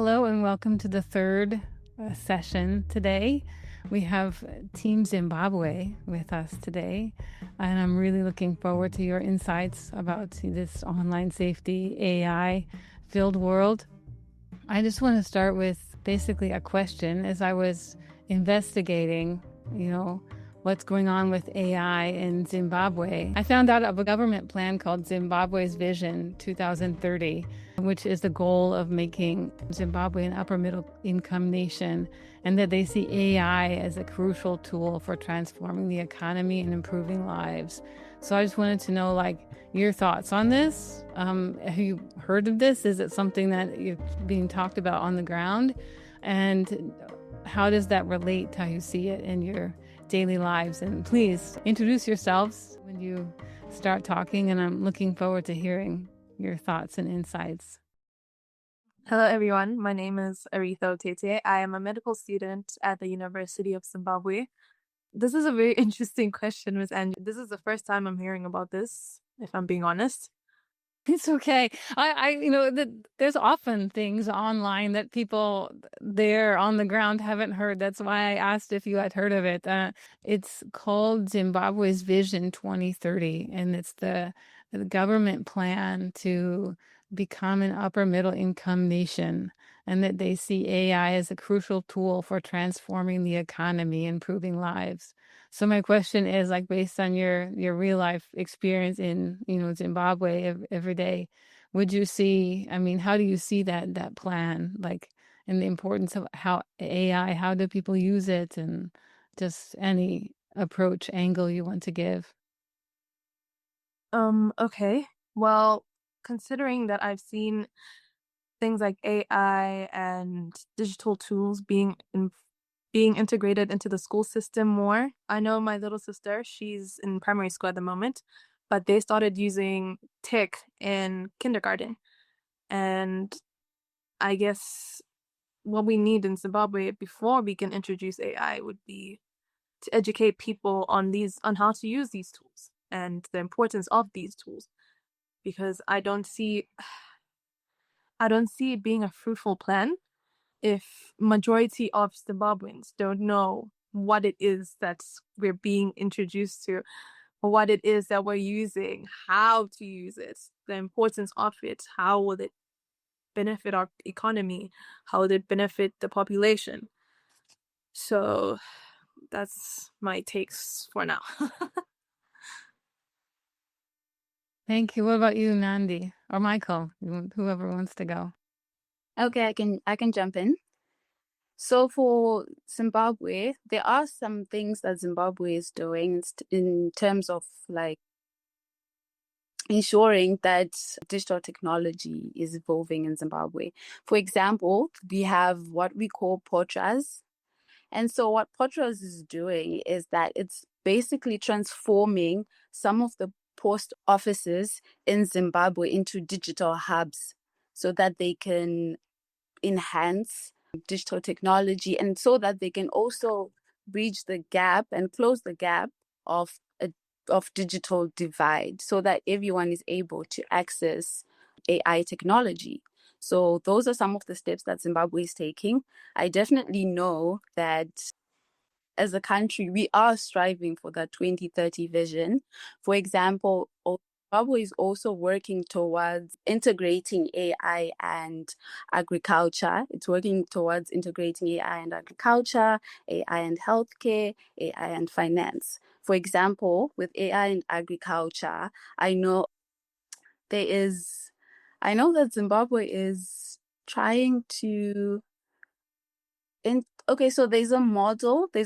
Hello and welcome to the third session today. We have Team Zimbabwe with us today, and I'm really looking forward to your insights about this online safety AI filled world. I just want to start with basically a question. As I was investigating, what's going on with AI in Zimbabwe, I found out of a government plan called Zimbabwe's Vision 2030, which is the goal of making Zimbabwe an upper middle income nation, and that they see AI as a crucial tool for transforming the economy and improving lives. So I just wanted to know, your thoughts on this. Have you heard of this? Is it something that is being talked about on the ground? And how does that relate to how you see it in your daily lives? And please introduce yourselves when you start talking, and I'm looking forward to hearing your thoughts and insights. Hello, everyone. My name is Aretha Otete. I am a medical student at the University of Zimbabwe. This is a very interesting question, Ms. Angie. This is the first time I'm hearing about this, if I'm being honest. It's okay. There's often things online that people there on the ground haven't heard. That's why I asked if you had heard of it. It's called Zimbabwe's Vision 2030, and it's the government plan to become an upper middle income nation, and that they see AI as a crucial tool for transforming the economy, improving lives. So my question is, based on your real life experience in, Zimbabwe every day, would you see, how do you see that plan, and the importance of how AI, how do people use it, and just any approach angle you want to give? Okay. Well, considering that I've seen things like AI and digital tools being integrated into the school system more. I know my little sister, she's in primary school at the moment, but they started using tech in kindergarten. And I guess what we need in Zimbabwe before we can introduce AI would be to educate people on how to use these tools and the importance of these tools. Because I don't see it being a fruitful plan if majority of Zimbabweans don't know what it is that we're being introduced to, or what it is that we're using, how to use it, the importance of it, how will it benefit our economy, how will it benefit the population. So that's my takes for now. Thank you. What about you, Nandi or Michael? Whoever wants to go. Okay, I can jump in. So for Zimbabwe, there are some things that Zimbabwe is doing in terms of ensuring that digital technology is evolving in Zimbabwe. For example, we have what we call Potras. And so what Potras is doing is that it's basically transforming some of the post offices in Zimbabwe into digital hubs so that they can enhance digital technology and so that they can also bridge the gap and close the gap of digital divide so that everyone is able to access AI technology. So those are some of the steps that Zimbabwe is taking. I definitely know that as a country, we are striving for that 2030 vision. For example, Zimbabwe is also working towards integrating AI and agriculture. It's working towards integrating AI and agriculture, AI and healthcare, AI and finance. For example, with AI and agriculture, I know that Zimbabwe is trying to so there's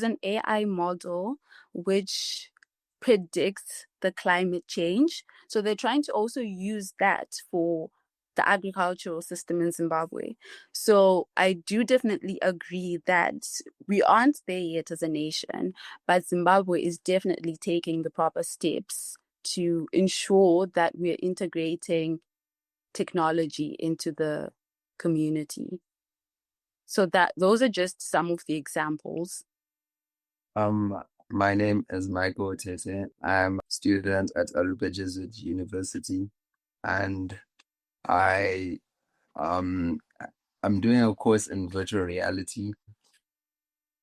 an AI model which predicts the climate change. So they're trying to also use that for the agricultural system in Zimbabwe. So I do definitely agree that we aren't there yet as a nation, but Zimbabwe is definitely taking the proper steps to ensure that we're integrating technology into the community. So those are just some of the examples. My name is Michael Otete. I'm a student at Alupa Jesuit University, and I I'm doing a course in virtual reality.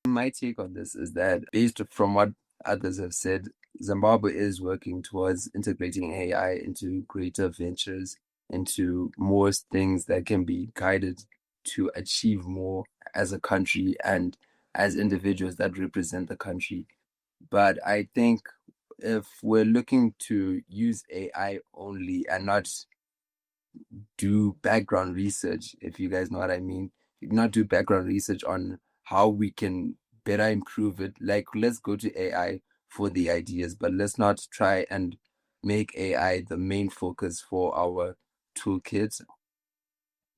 My take on this is that based from what others have said, Zimbabwe is working towards integrating AI into greater ventures, into more things that can be guided to achieve more as a country and as individuals that represent the country. But I think if we're looking to use AI only and not do background research, if you guys know what I mean, not do background research on how we can better improve it. Like, let's go to AI for the ideas, but let's not try and make AI the main focus for our toolkits.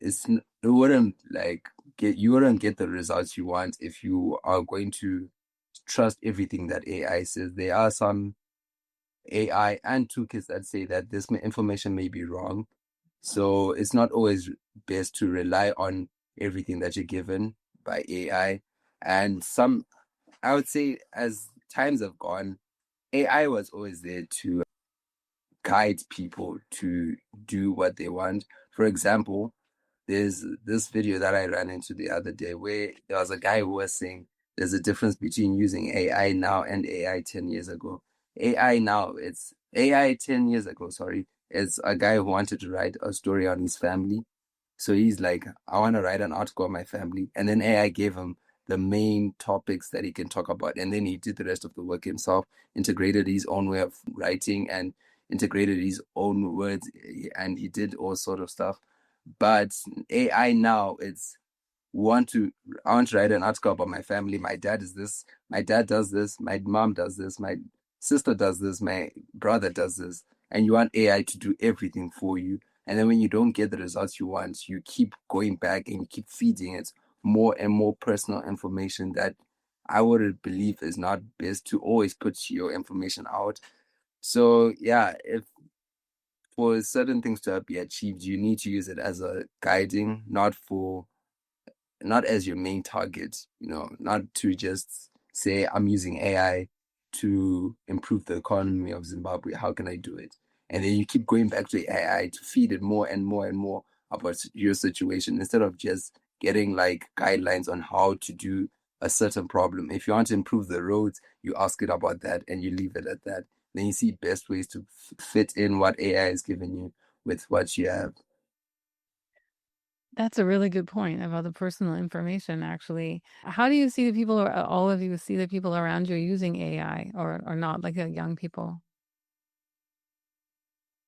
It wouldn't like you wouldn't get the results you want if you are going to trust everything that AI says. There are some AI and toolkits that say that this information may be wrong. So it's not always best to rely on everything that you're given by AI. And I would say, as times have gone, AI was always there to guide people to do what they want. For example, there's this video that I ran into the other day where there was a guy who was saying there's a difference between using AI now and AI 10 years ago. It's AI 10 years ago, sorry. It's a guy who wanted to write a story on his family. So he's like, I want to write an article on my family. And then AI gave him the main topics that he can talk about. And then he did the rest of the work himself, integrated his own way of writing and integrated his own words. And he did all sort of stuff. But AI now, I want to write an article about my family. My dad is this, my dad does this, my mom does this, my sister does this, my brother does this. And you want AI to do everything for you. And then when you don't get the results you want, you keep going back and you keep feeding it more and more personal information that I would believe is not best to always put your information out. So yeah, if for certain things to be achieved, you need to use it as a guiding, not as your main target, not to just say, I'm using AI to improve the economy of Zimbabwe. How can I do it? And then you keep going back to AI to feed it more and more and more about your situation instead of just getting like guidelines on how to do a certain problem. If you want to improve the roads, you ask it about that and you leave it at that. Then you see best ways to fit in what AI is giving you with what you have. That's a really good point about the personal information, actually. How do you see the people, or all of you see the people around you using AI or not, like the young people?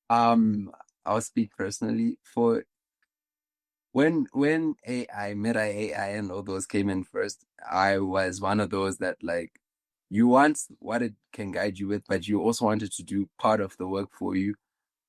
I'll speak personally for when Meta AI and all those came in first, I was one of those that like you want what it can guide you with, but you also wanted to do part of the work for you.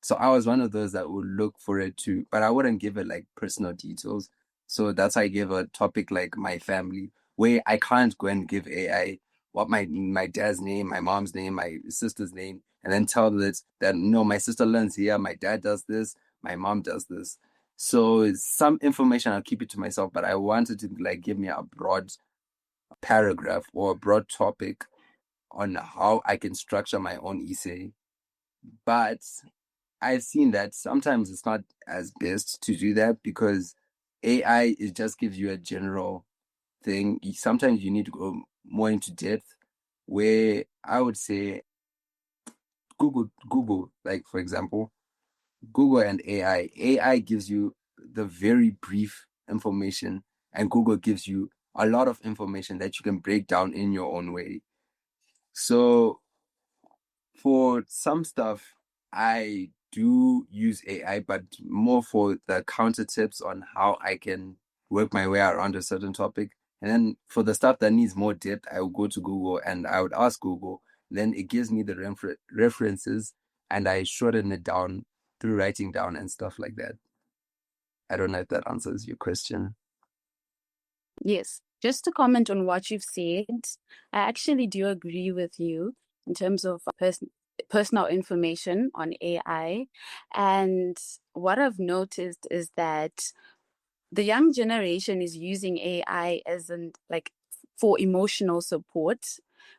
So I was one of those that would look for it too, but I wouldn't give it like personal details. So that's why I gave a topic like my family, where I can't go and give AI what my dad's name, my mom's name, my sister's name, and then tell it that no, my sister learns here, my dad does this, my mom does this. So some information I'll keep it to myself, but I wanted to like give me a broad paragraph or a broad topic on how I can structure my own essay. But I've seen that sometimes it's not as best to do that because AI it just gives you a general thing. Sometimes you need to go more into depth. Where I would say Google, like for example, Google and AI. AI gives you the very brief information, and Google gives you a lot of information that you can break down in your own way. So for some stuff, I do use AI, but more for the counter tips on how I can work my way around a certain topic. And then for the stuff that needs more depth, I will go to Google and I would ask Google. Then it gives me the references and I shorten it down through writing down and stuff like that. I don't know if that answers your question. Yes. Just to comment on what you've said, I actually do agree with you in terms of personal information on AI. And what I've noticed is that the young generation is using AI as for emotional support,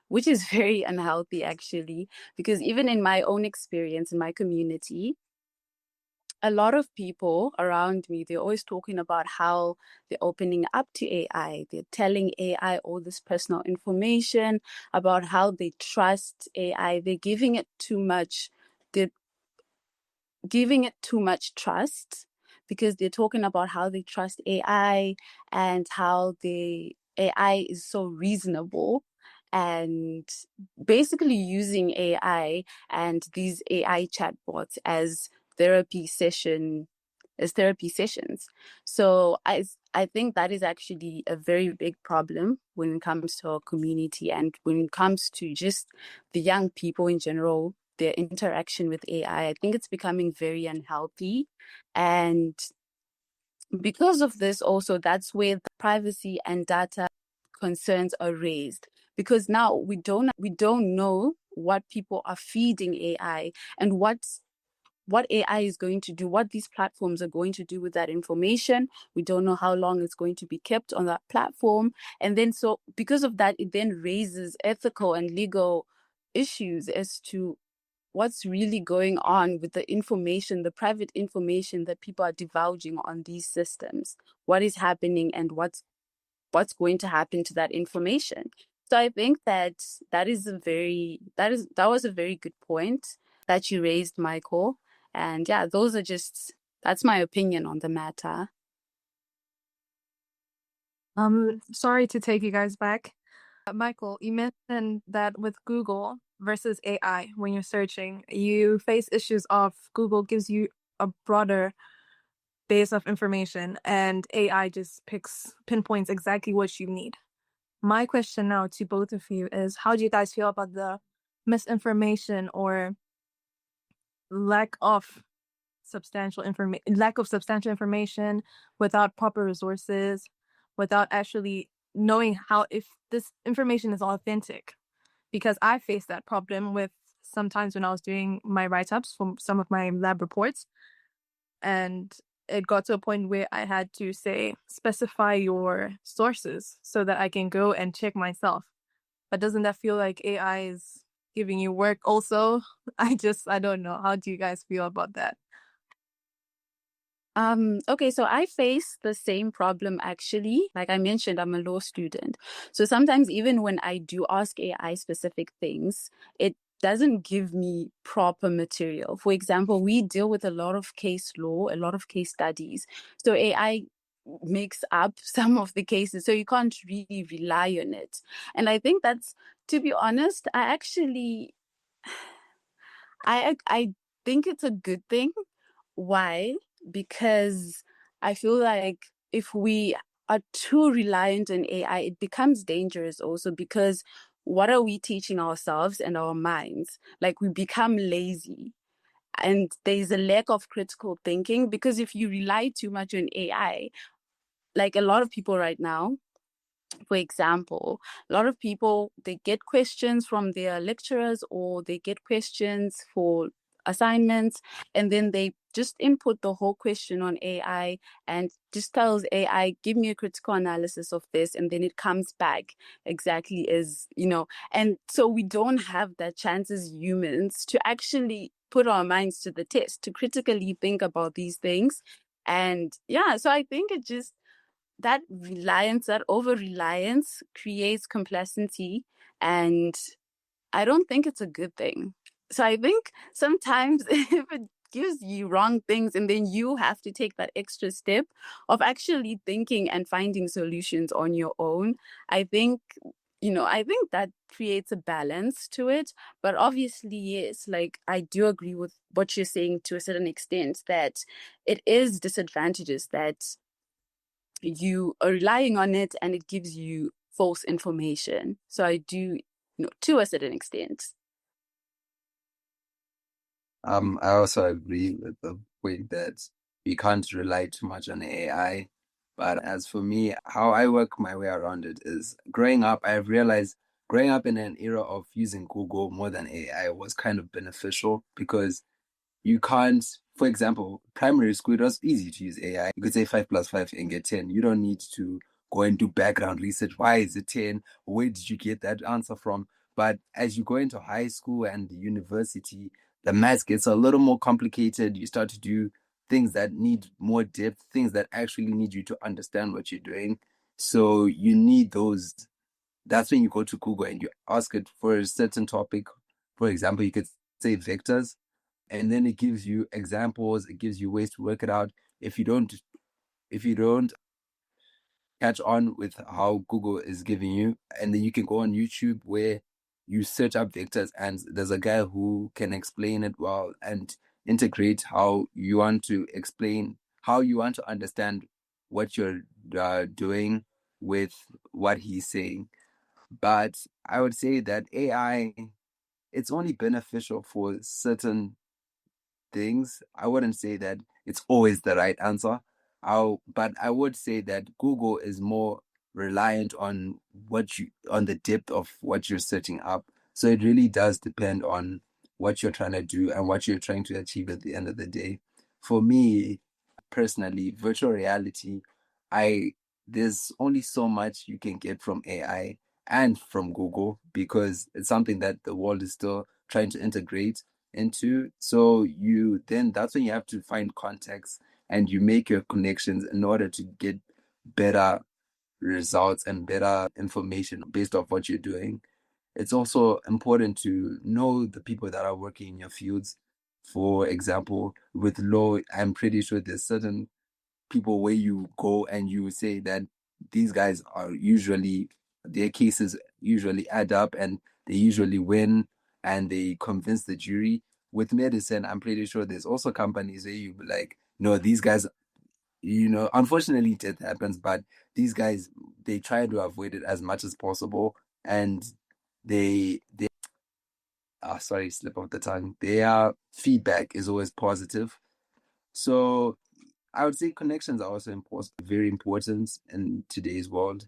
which is very unhealthy actually, because even in my own experience in my community, a lot of people around me, they're always talking about how they're opening up to AI. They're telling AI all this personal information about how they trust AI. They're giving it too much. They're giving it too much trust because they're talking about how they trust AI and how the AI is so reasonable, and basically using AI and these AI chatbots therapy sessions. So I think that is actually a very big problem when it comes to our community and when it comes to just the young people in general, their interaction with AI. I think it's becoming very unhealthy. And because of this also, that's where the privacy and data concerns are raised. Because now we don't know what people are feeding AI and what AI is going to do, what these platforms are going to do with that information. We don't know how long it's going to be kept on that platform. And then so because of that, it then raises ethical and legal issues as to what's really going on with the information, the private information that people are divulging on these systems. What is happening and what's going to happen to that information. So I think that that was a very good point that you raised, Michael. And yeah, that's my opinion on the matter. Sorry to take you guys back. Michael, you mentioned that with Google versus AI, when you're searching, you face issues of Google gives you a broader base of information and AI just pinpoints exactly what you need. My question now to both of you is, how do you guys feel about the misinformation or lack of substantial information without proper resources, without actually knowing how if this information is authentic? Because I faced that problem with sometimes when I was doing my write-ups for some of my lab reports, and it got to a point where I had to say, specify your sources so that I can go and check myself. But doesn't that feel like AI is giving you work also? I don't know. How do you guys feel about that? Okay, so I face the same problem actually. Like I mentioned, I'm a law student. So sometimes even when I do ask AI specific things, it doesn't give me proper material. For example, we deal with a lot of case law, a lot of case studies. So AI makes up some of the cases, so you can't really rely on it. And I think that's, to be honest, I think it's a good thing. Why? Because I feel like if we are too reliant on AI, it becomes dangerous also, because what are we teaching ourselves and our minds? Like, we become lazy and there's a lack of critical thinking, because if you rely too much on AI, like a lot of people right now, for example, a lot of people, they get questions from their lecturers or they get questions for assignments, and then they just input the whole question on AI and just tells AI, give me a critical analysis of this, and then it comes back exactly as. And so we don't have that chance as humans to actually put our minds to the test, to critically think about these things. And yeah, so I think that over reliance creates complacency, and I don't think it's a good thing. So I think sometimes if it gives you wrong things and then you have to take that extra step of actually thinking and finding solutions on your own, I think that creates a balance to it. But obviously, yes, like I do agree with what you're saying to a certain extent, that it is disadvantages that you are relying on it and it gives you false information. So I do, to a certain extent. I also agree with the point that you can't rely too much on AI. But as for me, how I work my way around it is growing up, I've realized growing up in an era of using Google more than AI was kind of beneficial, because you can't, for example, primary school, it was easy to use AI. You could say 5 plus 5 and get 10. You don't need to go and do background research. Why is it 10? Where did you get that answer from? But as you go into high school and university, the maths gets a little more complicated. You start to do things that need more depth, things that actually need you to understand what you're doing. So you need those. That's when you go to Google and you ask it for a certain topic. For example, you could say vectors, and then it gives you examples, it gives you ways to work it out. If you don't catch on with how Google is giving you, and then you can go on YouTube where you search up vectors and there's a guy who can explain it well and integrate how you want to explain, how you want to understand what you're doing with what he's saying. But I would say that AI, it's only beneficial for certain things. I wouldn't say that it's always the right answer. But I would say that Google is more reliant on on the depth of what you're searching up. So it really does depend on what you're trying to do and what you're trying to achieve at the end of the day. For me, personally, virtual reality, I there's only so much you can get from AI and from Google because it's something that the world is still trying to integrate into. So that's when you have to find context and you make your connections in order to get better results and better information based off what you're doing. It's also important to know the people that are working in your fields. For example, with law, I'm pretty sure there's certain people where you go and you say that these guys are usually, their cases usually add up and they usually win and they convince the jury. With medicine, I'm pretty sure there's also companies where you be like, no, these guys, unfortunately it happens, but these guys, they try to avoid it as much as possible. And they sorry, slip of the tongue. Their feedback is always positive. So I would say connections are also important, very important in today's world.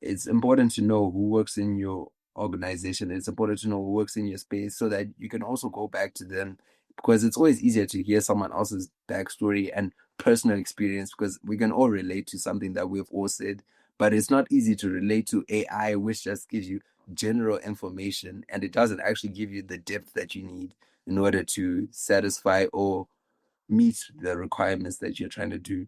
It's important to know who works in your organization. It's important to know who works in your space so that you can also go back to them because it's always easier to hear someone else's backstory and personal experience because we can all relate to something that we've all said, but it's not easy to relate to AI, which just gives you general information and it doesn't actually give you the depth that you need in order to satisfy or meet the requirements that you're trying to do.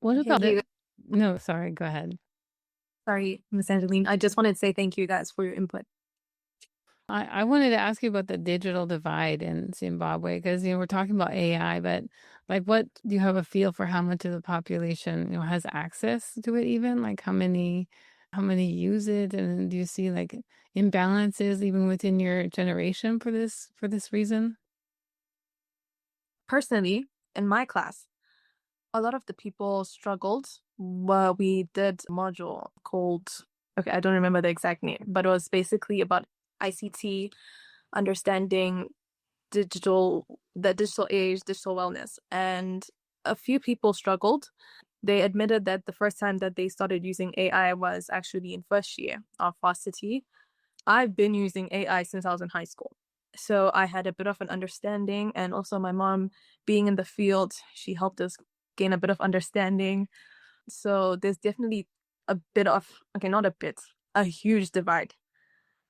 What Hey, about you. it? No, sorry, go ahead. Sorry, Miss Angeline. I just wanted to say thank you guys for your input. I wanted to ask you about the digital divide in Zimbabwe because we're talking about AI, but like, what do you have a feel for how much of the population has access to it? Even like how many use it, and do you see like imbalances even within your generation for this reason? Personally, in my class, a lot of the people struggled. Well, we did a module called, okay, I don't remember the exact name, but it was basically about ICT, understanding the digital age, digital wellness. And a few people struggled. They admitted that the first time that they started using AI was actually in first year of varsity. I've been using AI since I was in high school. So I had a bit of an understanding, and also my mom being in the field, she helped us gain a bit of understanding. So there's definitely a bit of, okay, not a bit, a huge divide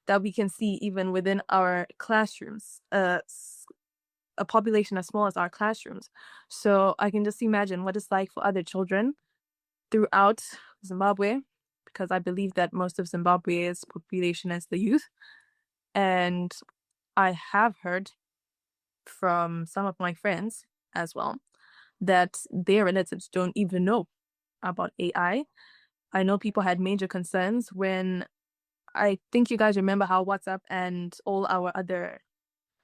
that we can see even within our classrooms, a population as small as our classrooms. So I can just imagine what it's like for other children throughout Zimbabwe, because I believe that most of Zimbabwe's population is the youth. And I have heard from some of my friends as well that their relatives don't even know about AI. I know people had major concerns when, I think you guys remember how WhatsApp and all our other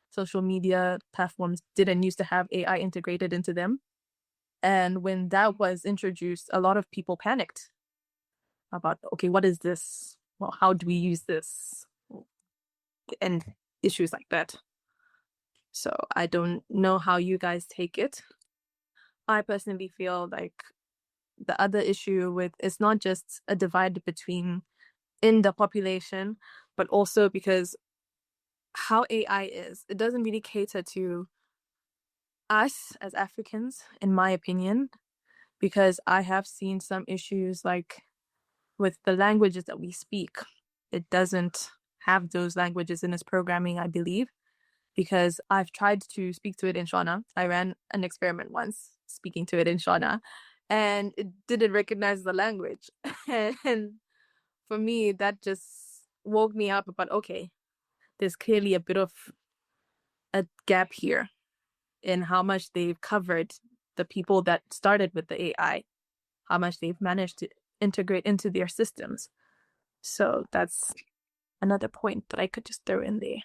social media platforms didn't used to have AI integrated into them. And when that was introduced, a lot of people panicked about, okay, what is this? Well, how do we use this? And issues like that. So I don't know how you guys take it. I personally feel like the other issue with it's not just a divide between in the population, but also because how AI is, it doesn't really cater to us as Africans, in my opinion, because I have seen some issues like with the languages that we speak. It doesn't have those languages in its programming, I believe, because I've tried to speak to it in Shona. I ran an experiment once speaking to it in Shona, and it didn't recognize the language. And for me, that just woke me up about, okay, there's clearly a bit of a gap here in how much they've covered the people that started with the AI, how much they've managed to integrate into their systems. So that's another point that I could just throw in there.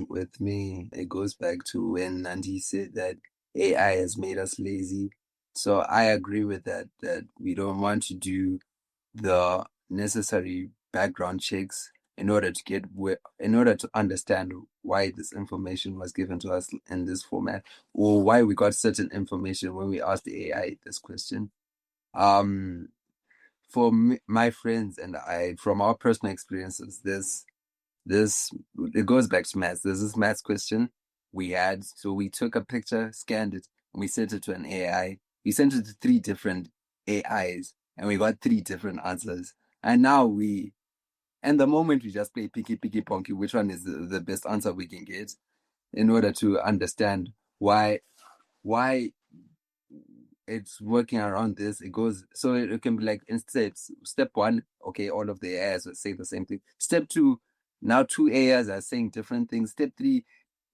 With me, it goes back to when Nandi said that AI has made us lazy. So I agree with that we don't want to do the necessary background checks in order to in order to understand why this information was given to us in this format, or why we got certain information when we asked the AI this question. Um, for me, my friends and I, from our personal experiences, this it goes back to maths. There's this maths question we had. So we took a picture, scanned it, and we sent it to an AI. We sent it to 3 different AIs, and we got 3 different answers. And and the moment we just play picky ponky, which one is the best answer we can get in order to understand why it's working around this. It goes so it can be like, instead, step 1, okay, all of the AIs will say the same thing. Step 2, now 2 AIs are saying different things. Step 3,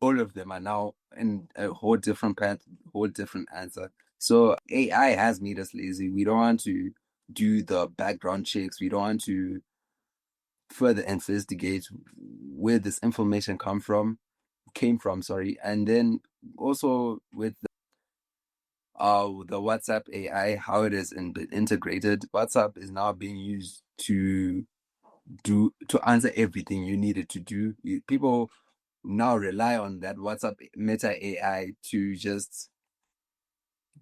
all of them are now in a whole different path, whole different answer. So AI has made us lazy. We don't want to do the background checks. We don't want to further investigate where this information came from, sorry. And then also with the WhatsApp AI, how it is integrated. WhatsApp is now being used to answer everything you needed to do. People now rely on that WhatsApp Meta AI to just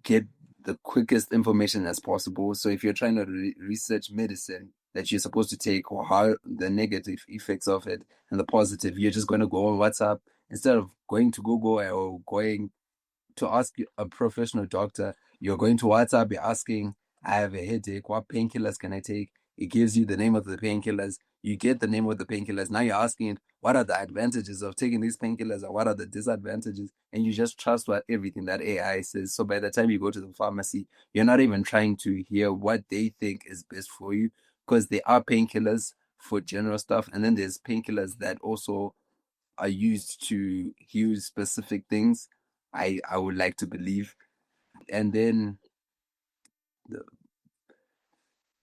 get the quickest information as possible. So if you're trying to research medicine that you're supposed to take, or how the negative effects of it and the positive, you're just going to go on WhatsApp instead of going to Google or going to ask a professional doctor. You're going to WhatsApp, you're asking, I have a headache, what painkillers can I take? It gives you the name of the painkillers. You get the name of the painkillers. Now you're asking, what are the advantages of taking these painkillers, and what are the disadvantages? And you just trust everything that AI says. So by the time you go to the pharmacy, you're not even trying to hear what they think is best for you, because there are painkillers for general stuff, and then there's painkillers that also are used to heal specific things. I would like to believe. And then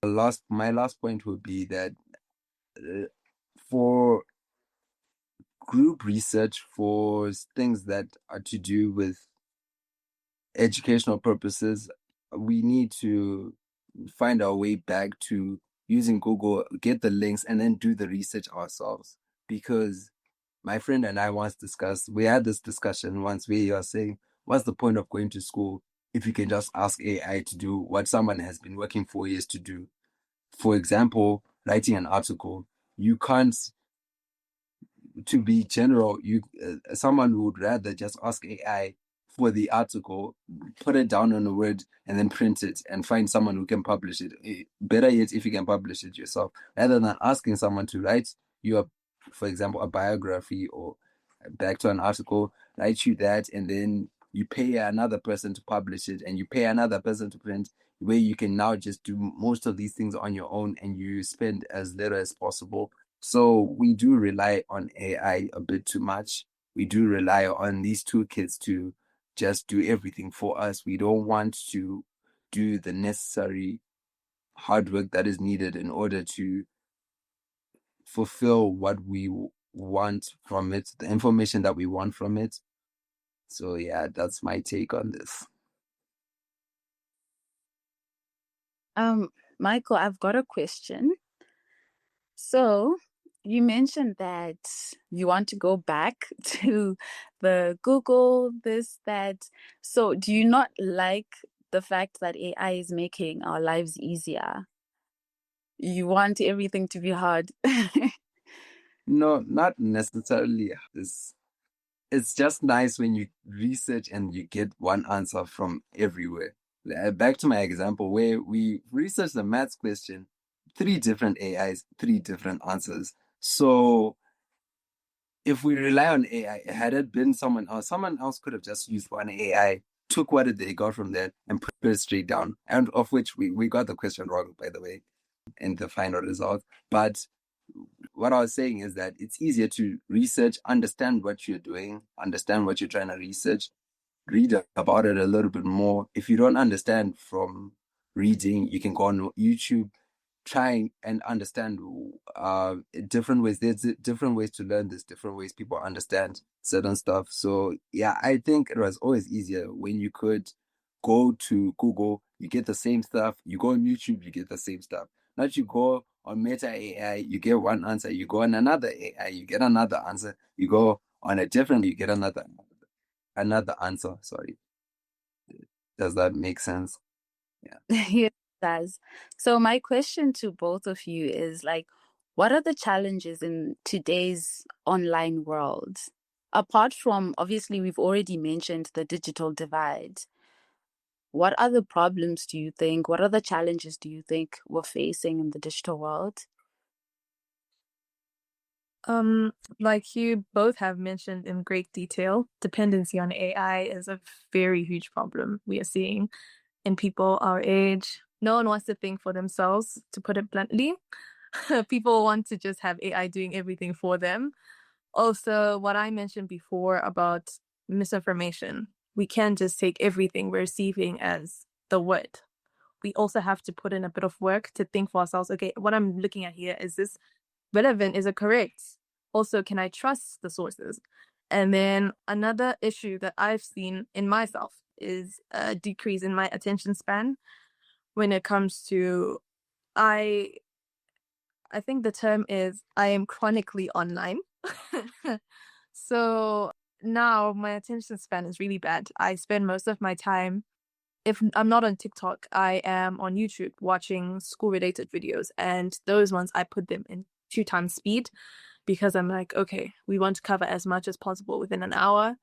my last point would be that for group research, for things that are to do with educational purposes, we need to find our way back to using Google, get the links, and then do the research ourselves. Because my friend and I we had this discussion once where you are saying, what's the point of going to school if you can just ask AI to do what someone has been working 4 years to do? For example, writing an article. You can't, to be general, someone would rather just ask AI for the article, put it down on a Word, and then print it and find someone who can publish it. Better yet, if you can publish it yourself, rather than asking someone to write your, for example, a biography or back to an article, write you that, and then you pay another person to publish it, and you pay another person to print, where you can now just do most of these things on your own, and you spend as little as possible. So we do rely on AI a bit too much. We do rely on these toolkits to just do everything for us. We don't want to do the necessary hard work that is needed in order to fulfill what we want from it, the information that we want from it. So yeah, that's my take on this. Michael, I've got a question. So you mentioned that you want to go back to the Google, this, that. So do you not like the fact that AI is making our lives easier? You want everything to be hard? No, not necessarily this. it's just nice when you research and you get one answer from everywhere. Back to my example where we researched the maths question, 3 different AIs, 3 different answers. So if we rely on AI, had it been someone else could have just used one AI, took what they got from there and put it straight down. And of which we got the question wrong, by the way, in the final result. But what I was saying is that it's easier to research, understand what you're doing, understand what you're trying to research, read about it a little bit more. If you don't understand from reading, you can go on YouTube, try and understand different ways. There's different ways to learn this, different ways people understand certain stuff. So yeah, I think it was always easier when you could go to Google, you get the same stuff. You go on YouTube, you get the same stuff. Not you go on Meta AI, you get one answer. You go on another AI, you get another answer. You go on a different, you get another answer. Sorry. Does that make sense? Yeah. Yes, it does. So my question to both of you is like, what are the challenges in today's online world? Apart from, obviously, we've already mentioned the digital divide. What other problems do you think, what other challenges do you think we're facing in the digital world? Like you both have mentioned in great detail, dependency on AI is a very huge problem we are seeing in people our age. No one wants to think for themselves, to put it bluntly. People want to just have AI doing everything for them. Also, what I mentioned before about misinformation, we can't just take everything we're receiving as the word. We also have to put in a bit of work to think for ourselves, okay, what I'm looking at here, is this relevant? Is it correct? Also, can I trust the sources? And then another issue that I've seen in myself is a decrease in my attention span when it comes to I think the term is I am chronically online. So now my attention span is really bad. I spend most of my time, if I'm not on TikTok, I am on YouTube watching school-related videos, and those ones I put them in 2 times speed because I'm like, okay, we want to cover as much as possible within an hour.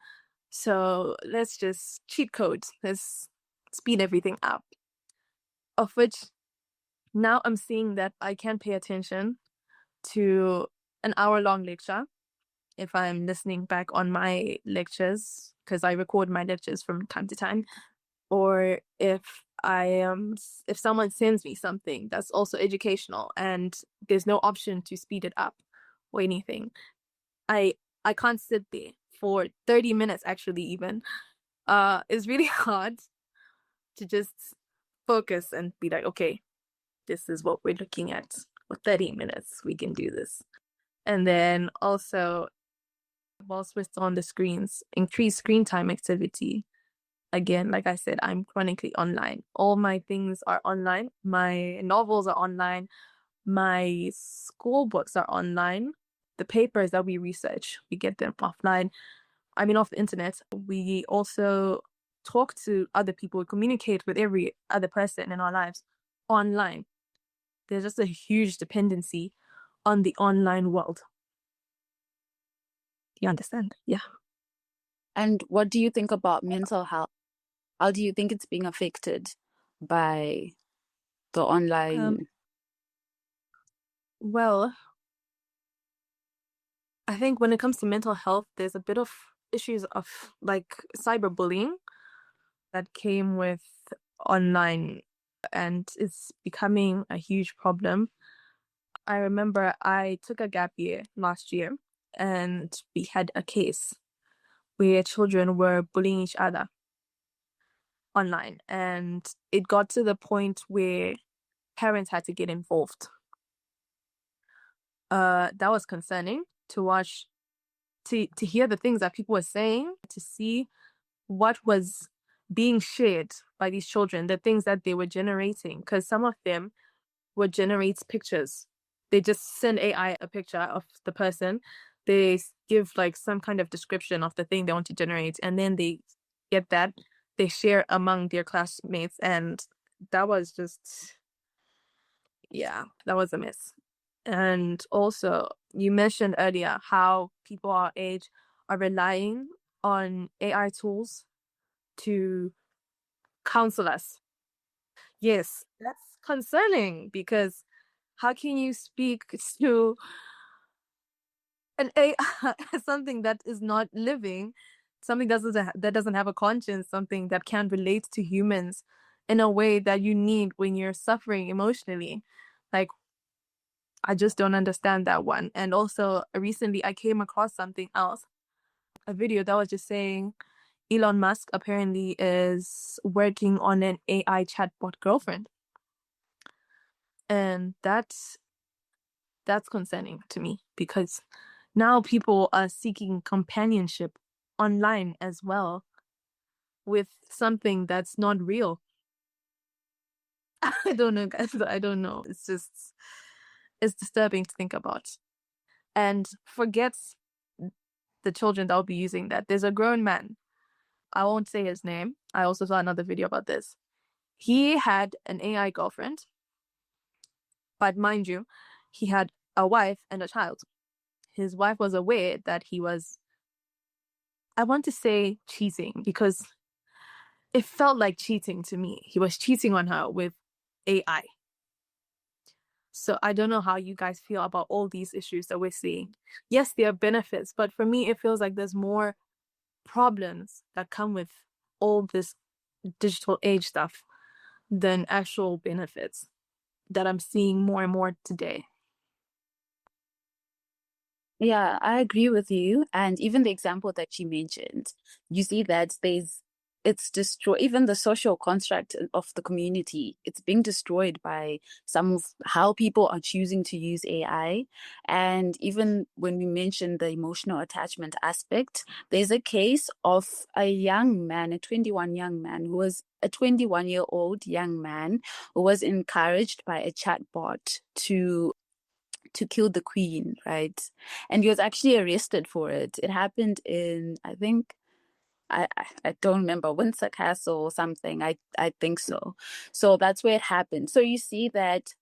So let's just cheat code. Let's speed everything up. Of which now I'm seeing that I can pay attention to an hour-long lecture if I'm listening back on my lectures, because I record my lectures from time to time, or if if someone sends me something that's also educational and there's no option to speed it up or anything, I can't sit there for 30 minutes actually even. It's really hard to just focus and be like, okay, this is what we're looking at. For 30 minutes, we can do this. And then also, whilst we're still on the screens, increase screen time activity. Again, like I said, I'm chronically online. All my things are online. My novels are online. My school books are online. The papers that we research, we get them offline. I mean, off the internet. We also talk to other people, communicate with every other person in our lives online. There's just a huge dependency on the online world. Do you understand? Yeah. And what do you think about mental health? How do you think it's being affected by the online? Well, I think when it comes to mental health, there's a bit of issues of like cyberbullying that came with online, and it's becoming a huge problem. I remember I took a gap year last year, and we had a case where children were bullying each other online, and it got to the point where parents had to get involved. That was concerning to watch, to hear the things that people were saying, to see what was being shared by these children, the things that they were generating, because some of them would generate pictures. They just send AI a picture of the person. They give like some kind of description of the thing they want to generate, and then they get that. They share among their classmates, and that was just, yeah, that was a mess. And also, you mentioned earlier how people our age are relying on AI tools to counsel us. Yes, that's concerning because how can you speak to an AI, something that is not living, something that doesn't have a conscience, something that can't relate to humans in a way that you need when you're suffering emotionally? Like, I just don't understand that one. And also, recently I came across something else, a video that was just saying Elon Musk apparently is working on an AI chatbot girlfriend. And that's concerning to me because now people are seeking companionship online as well with something that's not real. I don't know, guys. I don't know. It's disturbing to think about. And forget the children that will be using that. There's a grown man. I won't say his name. I also saw another video about this. He had an AI girlfriend, but mind you, he had a wife and a child. His wife was aware that he was, I want to say cheating because it felt like cheating to me. He was cheating on her with AI. So I don't know how you guys feel about all these issues that we're seeing. Yes, there are benefits, but for me, it feels like there's more problems that come with all this digital age stuff than actual benefits that I'm seeing more and more today. Yeah, I agree with you. And even the example that you mentioned, you see that it's destroy even the social construct of the community. It's being destroyed by some of how people are choosing to use AI. And even when we mention the emotional attachment aspect, there's a case of a young man, a 21 young man who was a 21-year-old young man who was encouraged by a chatbot to kill the queen, right? And he was actually arrested for it. It happened in, I think, I don't remember, Windsor Castle or something. I think so. So that's where it happened. So you see that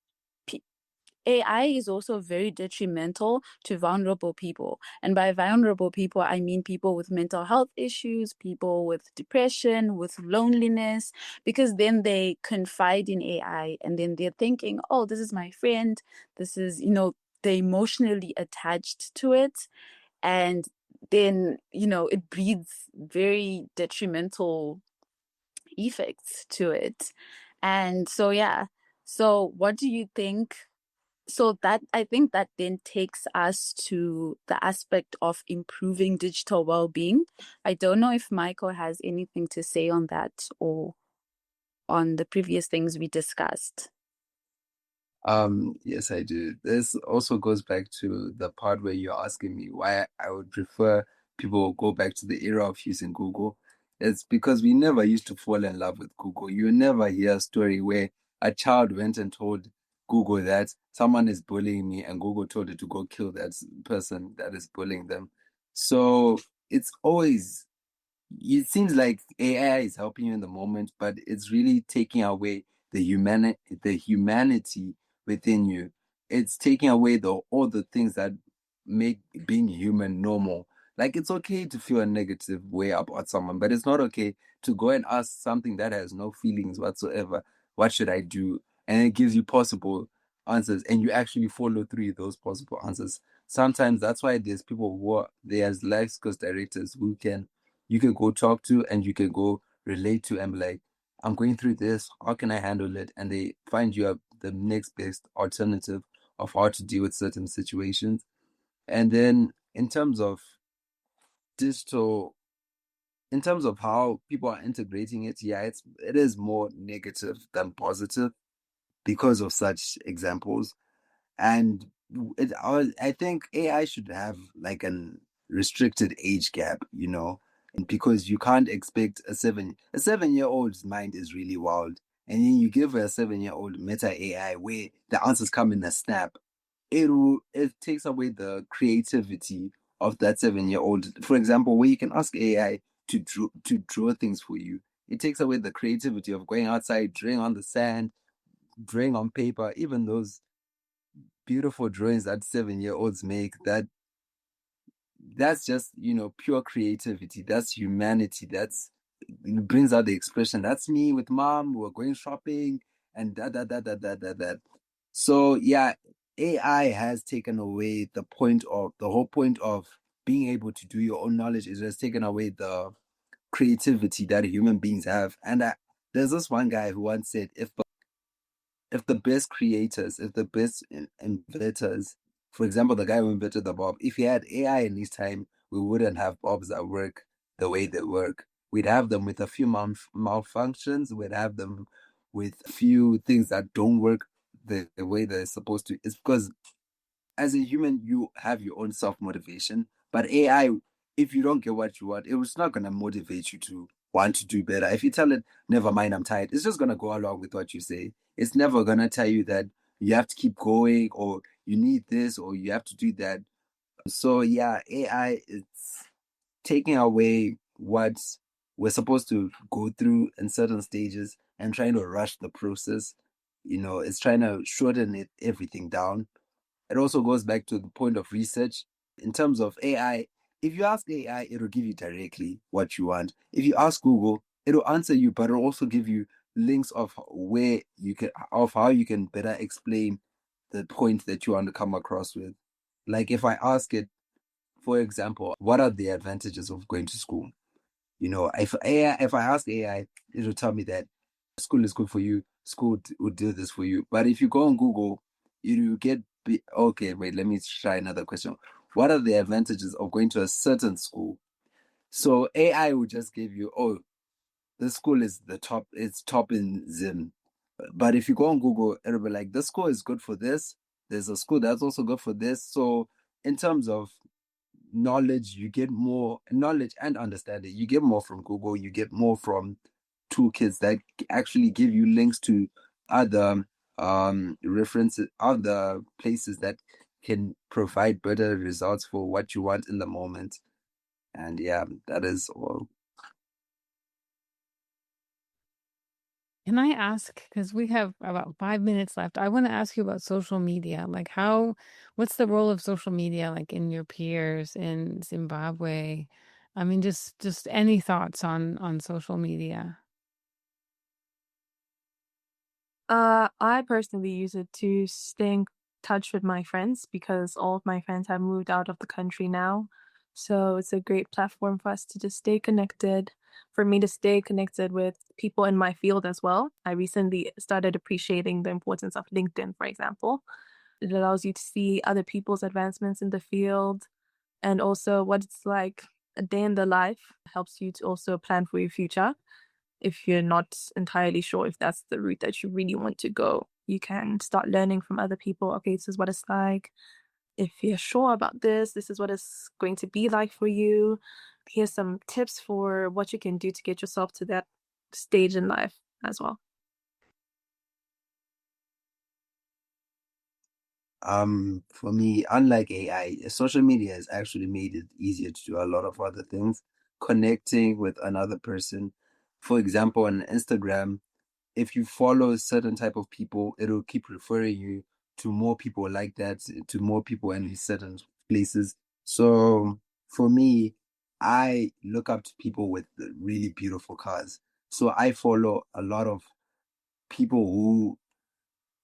AI is also very detrimental to vulnerable people. And by vulnerable people, I mean people with mental health issues, people with depression, with loneliness, because then they confide in AI and then they're thinking, oh, this is my friend. This is, they're emotionally attached to it. And then, it breeds very detrimental effects to it. And so, yeah. So what do you think? So that I think that then takes us to the aspect of improving digital well-being. I don't know if Michael has anything to say on that or on the previous things we discussed. Yes, I do. This also goes back to the part where you're asking me why I would prefer people go back to the era of using Google. It's because we never used to fall in love with Google. You never hear a story where a child went and told Google that someone is bullying me, and Google told it to go kill that person that is bullying them. So it's always, it seems like AI is helping you in the moment, but it's really taking away the humanity within you. It's taking away all the things that make being human normal. Like, it's okay to feel a negative way about someone, but it's not okay to go and ask something that has no feelings whatsoever. What should I do? And it gives you possible answers, and you actually follow through those possible answers. Sometimes that's why there's people who are there as life course directors who you can go talk to and you can go relate to and be like, I'm going through this. How can I handle it? And they find you the next best alternative of how to deal with certain situations. And then digital, in terms of how people are integrating it, yeah, it is more negative than positive because of such examples. And I think AI should have like an restricted age gap, and because you can't expect a 7-year old's mind is really wild, and then you give her a 7-year old Meta AI where the answers come in a snap. It takes away the creativity of that 7-year old. For example, where you can ask AI to draw things for you, it takes away the creativity of going outside, drawing on the sand, drawing on paper, even those beautiful drawings that 7-year olds make, that that's just, pure creativity. That's humanity. It brings out the expression. That's me with mom. We're going shopping and that. So yeah, AI has taken away the whole point of being able to do your own knowledge. It has taken away the creativity that human beings have. And there's this one guy who once said, if the best creators, if the best inventors, for example, the guy who invented the bulb, if he had AI in his time, we wouldn't have bulbs that work the way they work. We'd have them with a few malfunctions. We'd have them with a few things that don't work the way they're supposed to. It's because as a human, you have your own self motivation. But AI, if you don't get what you want, it's not going to motivate you to want to do better. If you tell it, never mind, I'm tired, it's just going to go along with what you say. It's never going to tell you that you have to keep going or you need this or you have to do that. So, yeah, AI, it's taking away what we're supposed to go through in certain stages and trying to rush the process. It's trying to shorten everything down. It also goes back to the point of research in terms of AI. If you ask AI, it'll give you directly what you want. If you ask Google, it'll answer you, but it'll also give you links of how you can better explain the point that you want to come across with. Like if I ask it, for example, what are the advantages of going to school? If I ask AI, it'll tell me that school is good for you. School will do this for you. But if you go on Google, you get okay. Wait, let me try another question. What are the advantages of going to a certain school? So AI will just give you, oh, the school is the top. It's top in Zim. But if you go on Google, it'll be like, this school is good for this. There's a school that's also good for this. So in terms of knowledge, you get more knowledge and understanding. You get more from Google. You get more from toolkits that actually give you links to other references, other places that can provide better results for what you want in the moment. And yeah, that is all. Can I ask, because we have about 5 minutes left, I want to ask you about social media. Like what's the role of social media like in your peers in Zimbabwe? I mean, just any thoughts on social media? I personally use it to stay in touch with my friends because all of my friends have moved out of the country now. So it's a great platform for us to just stay connected, for me to stay connected with people in my field as well. I recently started appreciating the importance of LinkedIn, for example. It allows you to see other people's advancements in the field and also what it's like a day in the life. Helps you to also plan for your future. If you're not entirely sure if that's the route that you really want to go, you can start learning from other people. Okay, this is what it's like. If you're sure about this is what it's going to be like for you. Here's some tips for what you can do to get yourself to that stage in life as well. For me, unlike AI, social media has actually made it easier to do a lot of other things. Connecting with another person. For example, on Instagram, if you follow a certain type of people, it'll keep referring you to more people like that, to more people in certain places. So for me, I look up to people with really beautiful cars. So I follow a lot of people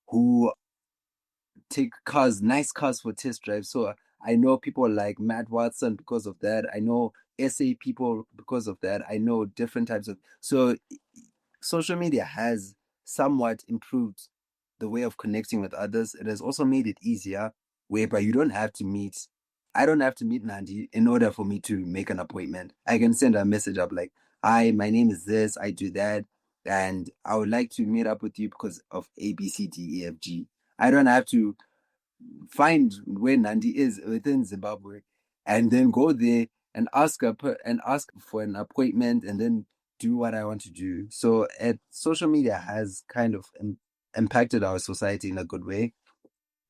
who take nice cars for test drives. So I know people like Matt Watson because of that. I know SA people because of that. I know different types of. So social media has somewhat improved the way of connecting with others. It has also made it easier, whereby you don't have to meet. I don't have to meet Nandi in order for me to make an appointment. I can send a message up like, "Hi, my name is this. I do that, and I would like to meet up with you because of A, B, C, D, E, F, G." I don't have to find where Nandi is within Zimbabwe, and then go there and ask for an appointment, and then do what I want to do. So, social media has kind of impacted our society in a good way.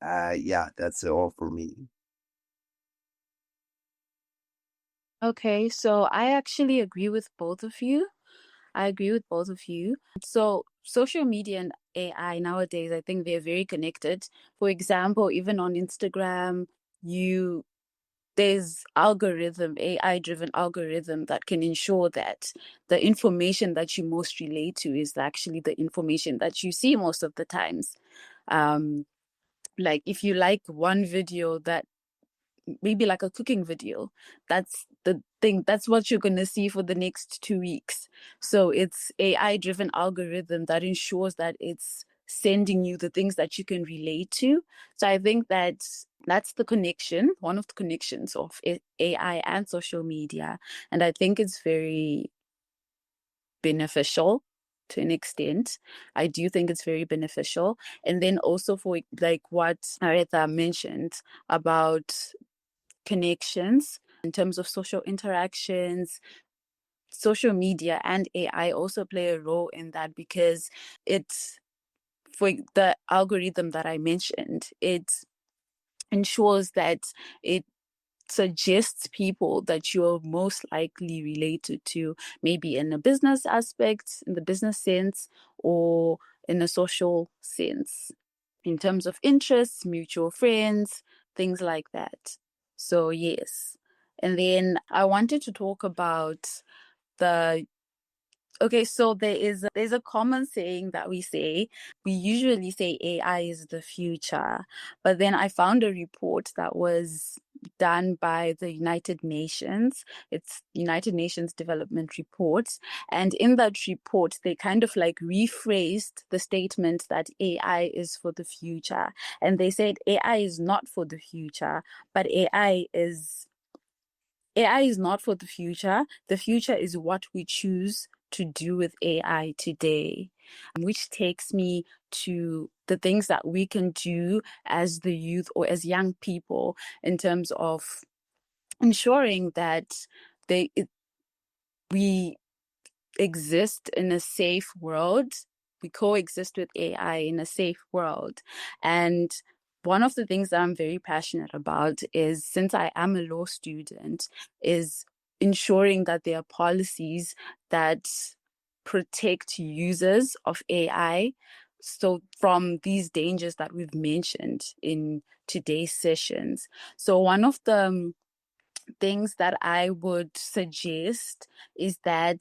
Yeah, that's all for me. Okay, so I actually agree with both of you. I agree with both of you. So, social media and AI nowadays, I think they're very connected. For example, even on Instagram, you there's AI-driven algorithm that can ensure that the information that you most relate to is actually the information that you see most of the times. Like if you like one video that maybe like a cooking video, that's the thing, that's what you're going to see for the next 2 weeks. So it's AI driven algorithm that ensures that it's sending you the things that you can relate to. So I think that's the connection, one of the connections of AI and social media. And I think it's very beneficial to an extent. I do think it's very beneficial. And then also for like what Aretha mentioned about connections in terms of social interactions, social media and AI also play a role in that, because it's, for the algorithm that I mentioned, it ensures that it suggests people that you're most likely related to, maybe in a business aspect, in the business sense, or in a social sense, in terms of interests, mutual friends, things like that. So, yes. And then I wanted to talk about the okay, so there's a common saying that we say. We usually say AI is the future, but then I found a report that was done by the United Nations. It's United Nations Development Report, and in that report they kind of like rephrased the statement that AI is for the future, and they said AI is not for the future, but AI is not for the future. The future is what we choose to do with AI today, which takes me to the things that we can do as the youth or as young people in terms of ensuring that we exist in a safe world. We coexist with AI in a safe world. And one of the things that I'm very passionate about is, since I am a law student, is ensuring that there are policies that protect users of AI, so from these dangers that we've mentioned in today's sessions. So one of the things that I would suggest is that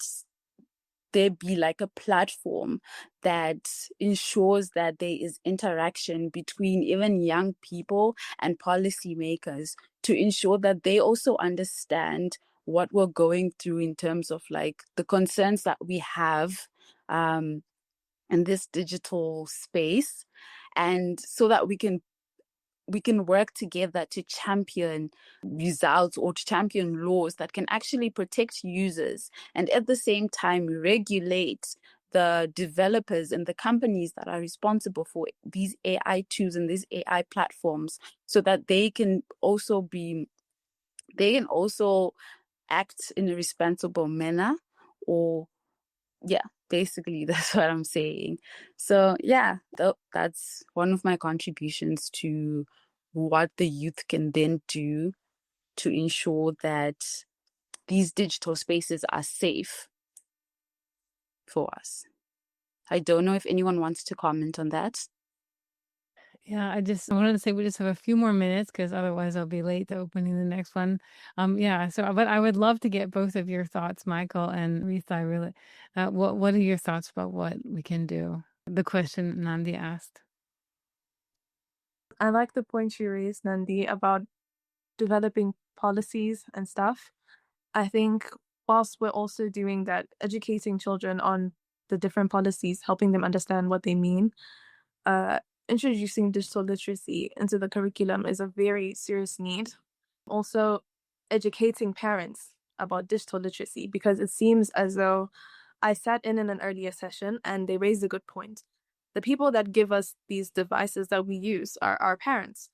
there be like a platform that ensures that there is interaction between even young people and policymakers, to ensure that they also understand what we're going through in terms of like the concerns that we have in this digital space, and so that we can work together to champion results or to champion laws that can actually protect users, and at the same time regulate the developers and the companies that are responsible for these AI tools and these AI platforms, so that they can also act in a responsible manner. Or yeah, basically that's what I'm saying. So yeah, that's one of my contributions to what the youth can then do to ensure that these digital spaces are safe for us. I don't know if anyone wants to comment on that. Yeah, I wanted to say we just have a few more minutes, because otherwise I'll be late to opening the next one. Yeah. So, but I would love to get both of your thoughts, Michael and Rita. Really, what are your thoughts about what we can do? The question Nandi asked. I like the point you raised, Nandi, about developing policies and stuff. I think whilst we're also doing that, educating children on the different policies, helping them understand what they mean, introducing digital literacy into the curriculum is a very serious need. Also, educating parents about digital literacy, because it seems as though I sat in an earlier session and they raised a good point. The people that give us these devices that we use are our parents.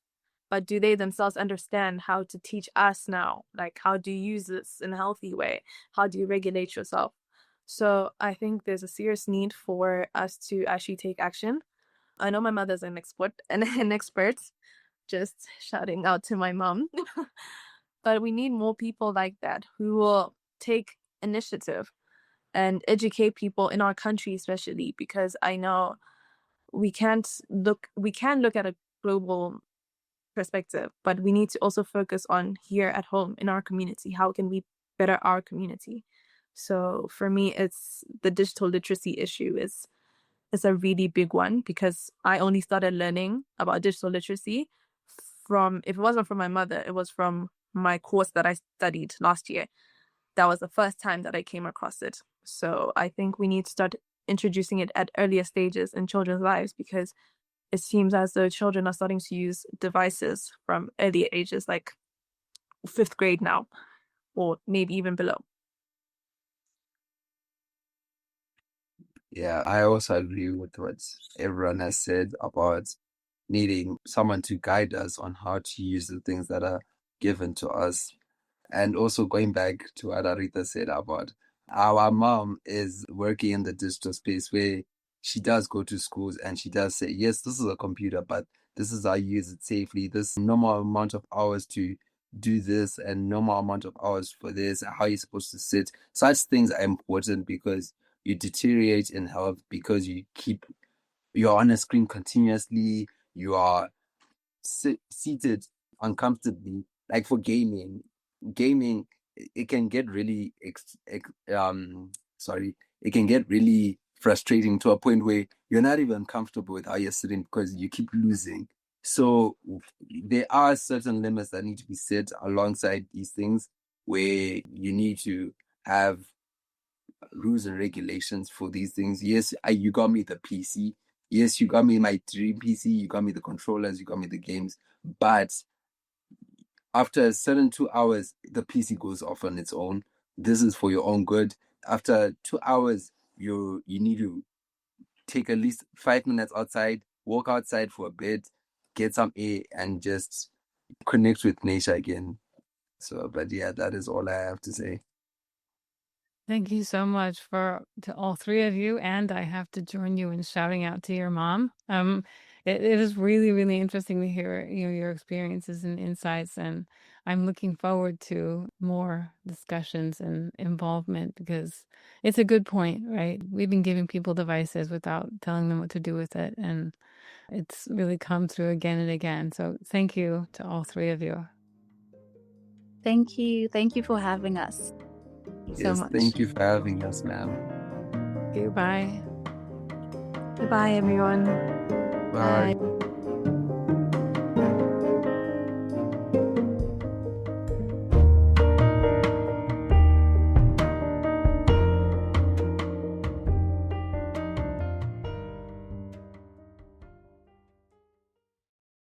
But do they themselves understand how to teach us now? Like, how do you use this in a healthy way? How do you regulate yourself? So I think there's a serious need for us to actually take action. I know my mother's an expert, just shouting out to my mom. But we need more people like that who will take initiative and educate people in our country, especially because I know we can look at a global perspective, but we need to also focus on here at home in our community. How can we better our community? So for me, it's the digital literacy issue is a really big one, because I only started learning about digital literacy from, if it wasn't from my mother, it was from my course that I studied last year. That was the first time that I came across it. So I think we need to start introducing it at earlier stages in children's lives, because it seems as though children are starting to use devices from earlier ages, like 5th grade now, or maybe even below. Yeah, I also agree with what everyone has said about needing someone to guide us on how to use the things that are given to us. And also going back to what Arita said about our mom is working in the digital space where she does go to schools and she does say, yes, this is a computer, but this is how you use it safely. This normal amount of hours to do this and normal amount of hours for this, how you're supposed to sit. Such things are important because you deteriorate in health because you're on a screen continuously, you are seated uncomfortably. Like for gaming, it can get really it can get really frustrating to a point where you're not even comfortable with how you're sitting because you keep losing. So there are certain limits that need to be set alongside these things where you need to have rules and regulations for these things. Yes, you got me the PC. Yes, you got me my dream PC. You got me the controllers. You got me the games. But after a certain 2 hours, the PC goes off on its own. This is for your own good. After 2 hours, you need to take at least 5 minutes outside, walk outside for a bit, get some air, and just connect with nature again. So, but yeah, that is all I have to say. Thank you so much to all three of you, and I have to join you in shouting out to your mom. It is really, really interesting to hear your experiences and insights, and I'm looking forward to more discussions and involvement because it's a good point, right? We've been giving people devices without telling them what to do with it, and it's really come through again and again. So thank you to all three of you. Thank you. Thank you for having us. So much. Thank you for having us, ma'am. Goodbye. Goodbye, everyone. Bye. Bye.